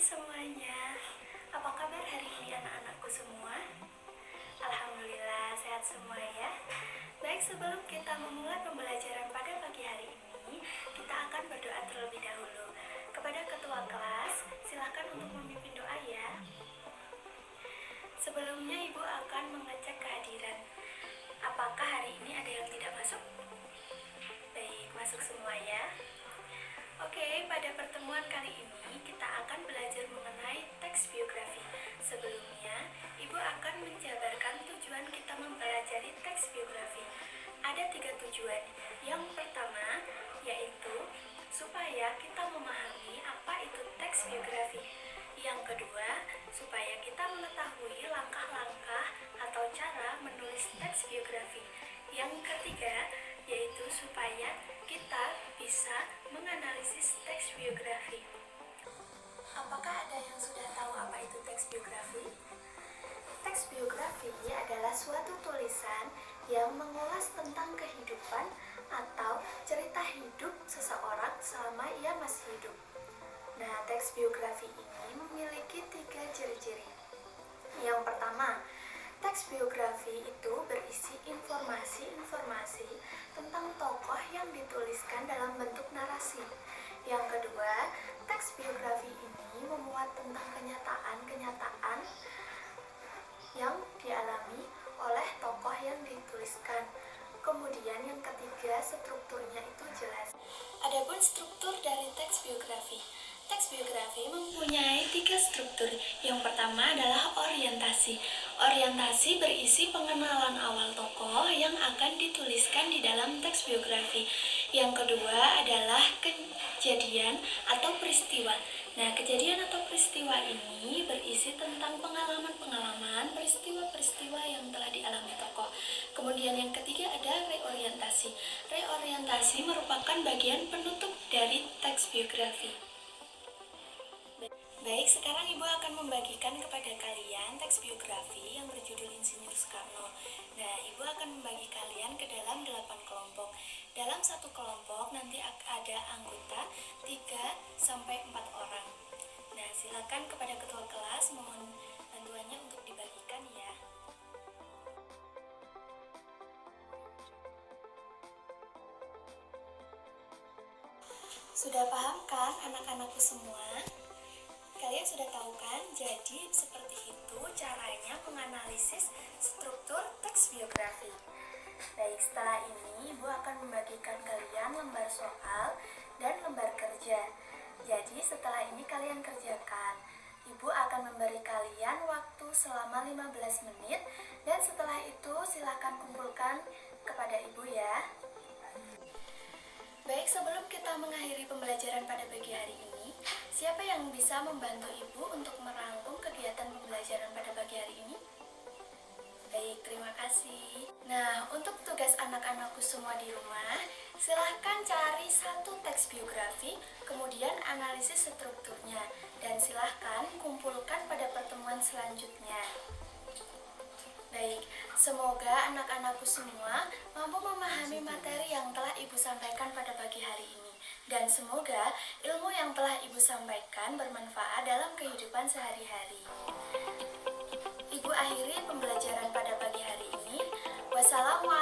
semuanya, apa kabar hari ini anak-anakku semua? Alhamdulillah sehat semua ya. Baik, sebelum kita memulai pembelajaran pada pagi hari ini, kita akan berdoa terlebih dahulu. Kepada ketua kelas, silakan untuk memimpin doa ya. Sebelumnya ibu akan mengecek kehadiran. Apakah hari ini ada yang tidak masuk? Baik, masuk semua ya. Oke, pada pertemuan kali ini kita akan belajar mengenai teks biografi. Sebelumnya, Ibu akan menjabarkan tujuan kita mempelajari teks biografi. Ada 3 tujuan. Yang pertama, yaitu supaya kita memahami apa itu teks biografi. Yang kedua, supaya kita mengetahui langkah-langkah atau cara menulis teks biografi. Yang ketiga, yaitu supaya kita bisa menganalisis teks biografi. Apakah ada yang sudah tahu apa itu teks biografi? Teks biografi adalah suatu tulisan yang mengulas tentang kehidupan atau cerita hidup seseorang selama ia masih hidup. Nah, teks biografi ini memiliki 3 ciri-ciri. Yang pertama, teks biografi itu berisi informasi-informasi tentang tokoh yang dituliskan dalam bentuk narasi. Yang kedua, teks biografi ini memuat tentang kenyataan-kenyataan yang dialami oleh tokoh yang dituliskan. Kemudian yang ketiga, strukturnya itu jelas. Adapun struktur dari teks biografi. Teks biografi mempunyai 3 struktur. Yang pertama adalah orientasi. Orientasi berisi pengenalan awal tokoh yang akan dituliskan di dalam teks biografi. Yang kedua adalah kejadian atau peristiwa. Nah, kejadian atau peristiwa ini berisi tentang pengalaman-pengalaman, peristiwa-peristiwa yang telah dialami tokoh. Kemudian yang ketiga ada reorientasi. Reorientasi merupakan bagian penutup dari teks biografi. Baik, sekarang Ibu akan membagikan kepada kalian teks biografi yang berjudul Insinyur Soekarno. Nah, Ibu akan membagi kalian ke dalam 8 kelompok. Dalam satu kelompok nanti ada anggota 3-4 orang. Nah, silakan kepada ketua kelas, mohon bantuannya untuk dibagikan ya. Sudah paham kan anak-anakku semua? Kalian sudah tahu kan? Jadi seperti itu caranya menganalisis struktur teks biografi. Baik, setelah ini Ibu akan membagikan kalian lembar soal dan lembar kerja. Jadi setelah ini kalian kerjakan. Ibu akan memberi kalian waktu selama 15 menit dan setelah itu silakan kumpulkan kepada Ibu ya. Baik, sebelum kita mengakhiri pembelajaran pada pagi hari ini, siapa yang bisa membantu Ibu untuk merangkum kegiatan pembelajaran pada pagi hari ini? Baik, terima kasih. Nah, untuk tugas anak-anakku semua di rumah, silahkan cari satu teks biografi, kemudian analisis strukturnya, dan silahkan kumpulkan pada pertemuan selanjutnya. Baik, semoga anak-anakku semua mampu memahami materi yang telah Ibu sampaikan pada pagi hari ini. Dan semoga ilmu yang telah Ibu sampaikan bermanfaat dalam kehidupan sehari-hari. Ibu akhiri pembelajaran pada pagi hari ini. Wassalamualaikum